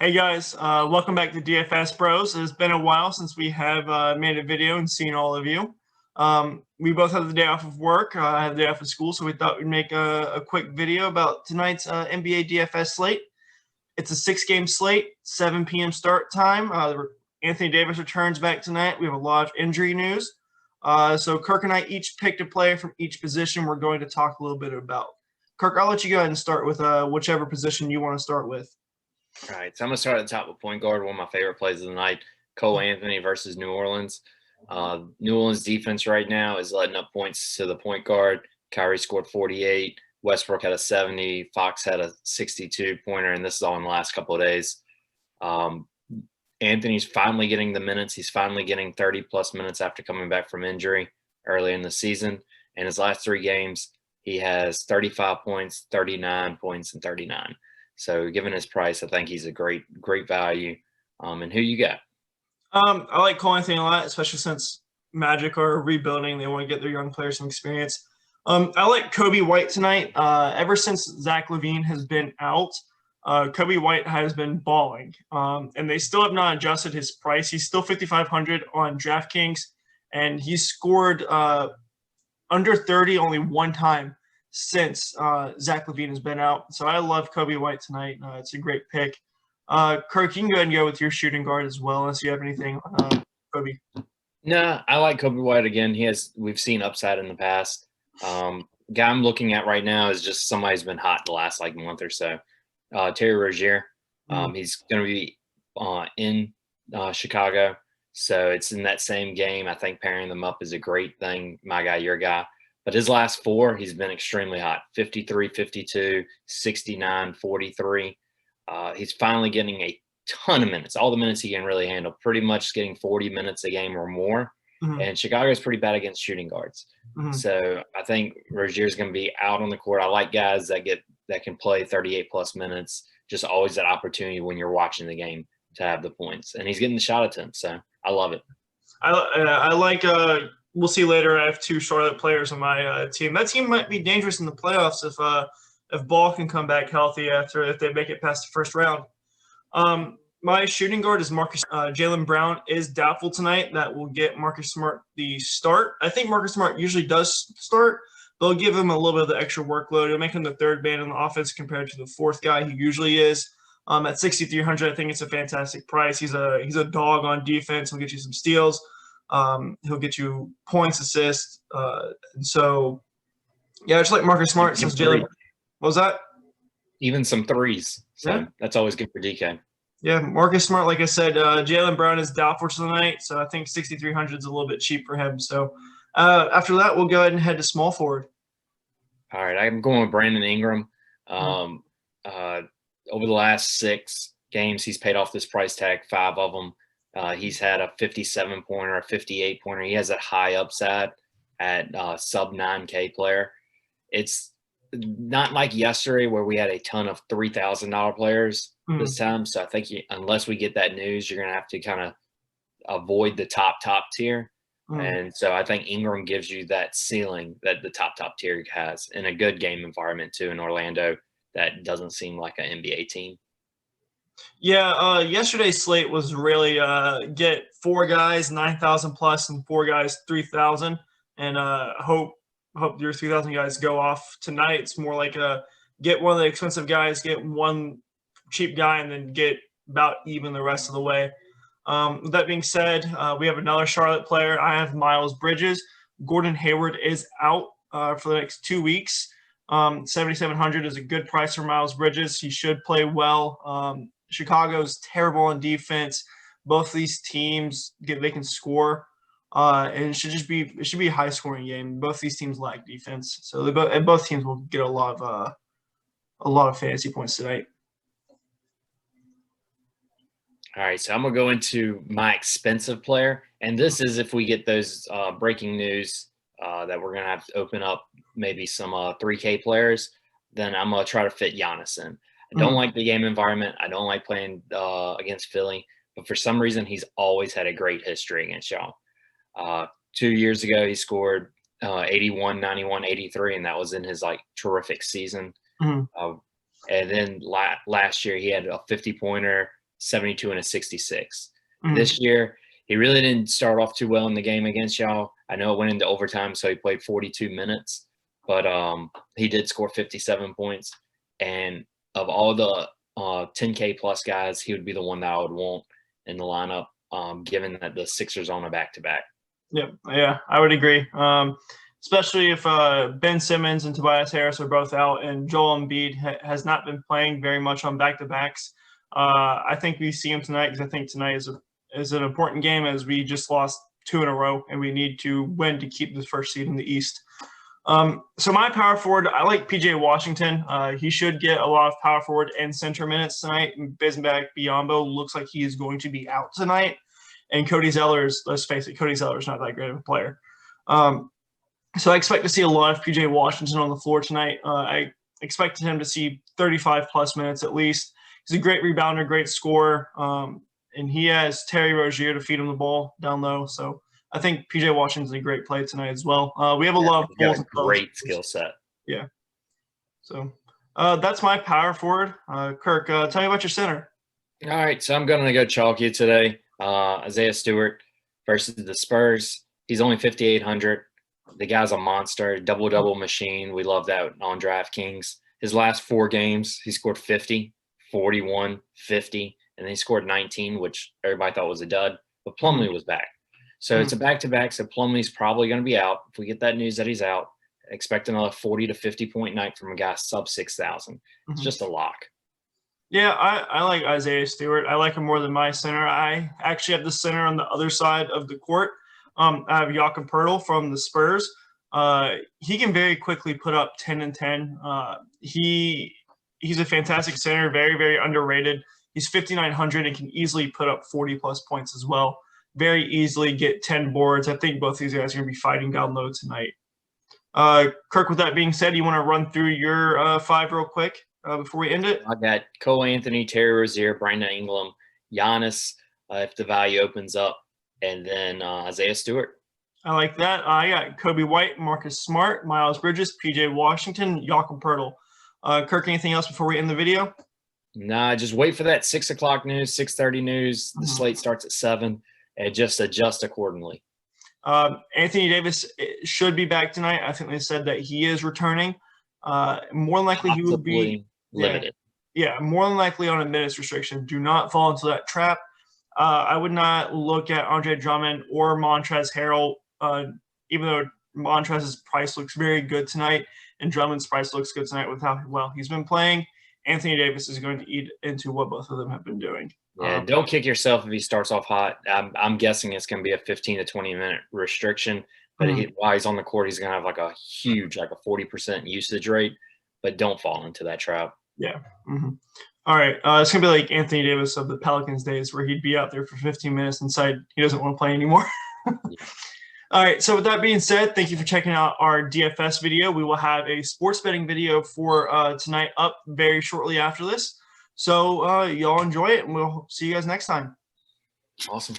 Hey guys, welcome back to DFS Bros. It's been a while since we have made a video and seen all of you. We both had the day off of work. I had the day off of school, so we thought we'd make a quick video about tonight's NBA DFS slate. It's a 6-game slate, 7 p.m. start time. Anthony Davis returns back tonight. We have a lot of injury news. So Kirk and I each picked a player from each position we're going to talk a little bit about. Kirk, I'll let you go ahead and start with whichever position you want to start with. All right, so I'm going to start at the top with point guard, one of my favorite plays of the night, Cole Anthony versus New Orleans. New Orleans defense right now is letting up points to the point guard. Kyrie scored 48. Westbrook had a 70. Fox had a 62-pointer, and this is all in the last couple of days. Anthony's finally getting the minutes. He's finally getting 30-plus minutes after coming back from injury early in the season. In his last 3 games, he has 35 points, 39 points, and 39. So given his price, I think he's a great value. And who you got? I like Cole Anthony a lot, especially since Magic are rebuilding. They want to get their young players some experience. I like Kobe White tonight. Ever since Zach LaVine has been out, Kobe White has been balling. And they still have not adjusted his price. He's still $5,500 on DraftKings, and he's scored under 30 only one time since Zach LaVine has been out. So I love Kobe White tonight. It's a great pick. Kirk, you can go ahead and go with your shooting guard as well, unless you have anything on Kobe. No, I like Kobe White again. We've seen upside in the past. Guy I'm looking at right now is just somebody who's been hot the last month or so. Terry Rozier. He's going to be in Chicago. So it's in that same game. I think pairing them up is a great thing. My guy, your guy. But his last 4, he's been extremely hot. 53, 52, 69, 43. He's finally getting a ton of minutes, all the minutes he can really handle, pretty much getting 40 minutes a game or more. Mm-hmm. And Chicago's pretty bad against shooting guards. Mm-hmm. So I think Rozier's going to be out on the court. I like guys that can play 38-plus minutes, just always that opportunity when you're watching the game to have the points. And he's getting the shot attempts, so I love it. I like we'll see later. I have 2 Charlotte players on my team. That team might be dangerous in the playoffs if Ball can come back healthy if they make it past the first round. My shooting guard is Marcus. Jaylen Brown is doubtful tonight. That will get Marcus Smart the start. I think Marcus Smart usually does start. They'll give him a little bit of the extra workload. It'll make him the 3rd man in the offense compared to the 4th guy he usually is. At 6,300, I think it's a fantastic price. He's a dog on defense. He'll get you some steals. He'll get you points, assists. And so, yeah, just like Marcus Smart since Jaylen. What was that? Even some threes. So yeah. That's always good for DK. Yeah, Marcus Smart, like I said, Jaylen Brown is doubtful tonight, so I think 6,300 is a little bit cheap for him. So after that, we'll go ahead and head to small forward. All right, I'm going with Brandon Ingram. Over the last 6 games, he's paid off this price tag, 5 of them. He's had a 57-pointer, a 58-pointer. He has a high upside at sub 9K player. It's not like yesterday where we had a ton of $3,000 players this time. So I think unless we get that news, you're going to have to kind of avoid the top tier. And so I think Ingram gives you that ceiling that the top tier has in a good game environment too in Orlando. That doesn't seem like an NBA team. Yeah, yesterday's slate was really get 4 guys 9,000 plus and 4 guys 3,000, and hope your 3,000 guys go off tonight. It's more like get one of the expensive guys, get one cheap guy, and then get about even the rest of the way. With that being said, we have another Charlotte player. I have Miles Bridges. Gordon Hayward is out for the next 2 weeks. 7,700 is a good price for Miles Bridges. He should play well. Chicago's terrible on defense. Both of these teams they can score, and it should be a high scoring game. Both these teams lack defense, so both teams will get a lot of fantasy points tonight. All right, so I'm gonna go into my expensive player, and this is if we get those breaking news that we're gonna have to open up maybe some 3K players. Then I'm gonna try to fit Giannis in. I don't like the game environment. I don't like playing against Philly, but for some reason he's always had a great history against y'all. 2 years ago he scored 81, 91, 83, and that was in his terrific season. And then last year he had a 50-pointer, 72 and a 66. Mhm. This year, he really didn't start off too well in the game against y'all. I know it went into overtime, so he played 42 minutes, but he did score 57 points. And of all the 10K plus guys, he would be the one that I would want in the lineup, given that the Sixers on a back-to-back. Yeah, I would agree. Especially if Ben Simmons and Tobias Harris are both out, and Joel Embiid has not been playing very much on back-to-backs. I think we see him tonight because I think tonight is an important game, as we just lost 2 in a row, and we need to win to keep the first seed in the East. So my power forward, I like PJ Washington. He should get a lot of power forward and center minutes tonight. Bismack Biyombo looks like he is going to be out tonight. And Cody Zeller's, let's face it, Cody Zeller's not that great of a player. So I expect to see a lot of PJ Washington on the floor tonight. I expected him to see 35-plus minutes at least. He's a great rebounder, great scorer, and he has Terry Rozier to feed him the ball down low. So I think PJ Washington's a great play tonight as well. We have a lot of got a great skill set. Yeah. So that's my power forward. Kirk, tell me about your center. All right, so I'm going to go chalky today. Isaiah Stewart versus the Spurs. He's only 5,800. The guy's a monster, double-double machine. We love that on DraftKings. His last 4 games, he scored 50, 41, 50, and then he scored 19, which everybody thought was a dud. But Plumlee was back. So it's a back-to-back, so Plumlee's probably going to be out. If we get that news that he's out, expect another 40 to 50-point night from a guy sub 6,000. It's just a lock. Yeah, I like Isaiah Stewart. I like him more than my center. I actually have the center on the other side of the court. I have Jakob Poeltl from the Spurs. He can very quickly put up 10 and 10. He's a fantastic center, very, very underrated. He's 5,900 and can easily put up 40-plus points as well. Very easily get 10 boards. I think both these guys are going to be fighting down low tonight. Kirk, with that being said, you want to run through your 5 real quick before we end it? I got Cole Anthony, Terry Rozier, Brandon Ingram, Giannis, if the value opens up, and then Isaiah Stewart. I like that. I got Kobe White, Marcus Smart, Miles Bridges, PJ Washington, Jakob Poeltl. Kirk, anything else before we end the video? Nah, just wait for that 6 o'clock news, 6:30 news. The slate starts at 7, and just adjust accordingly. Anthony Davis should be back tonight. I think they said that he is returning. More than likely, he would be limited. Yeah, more than likely on a minutes restriction. Do not fall into that trap. I would not look at Andre Drummond or Montrezl Harrell, even though Montrezl's price looks very good tonight and Drummond's price looks good tonight with how well he's been playing. Anthony Davis is going to eat into what both of them have been doing. Yeah, don't kick yourself if he starts off hot. I'm guessing it's going to be a 15 to 20-minute restriction. But while he's on the court, he's going to have like a huge, like a 40% usage rate. But don't fall into that trap. Yeah. All right. It's going to be like Anthony Davis of the Pelicans days, where he'd be out there for 15 minutes and decide he doesn't want to play anymore. All right. So with that being said, thank you for checking out our DFS video. We will have a sports betting video for tonight up very shortly after this. So y'all enjoy it, and we'll see you guys next time. Awesome.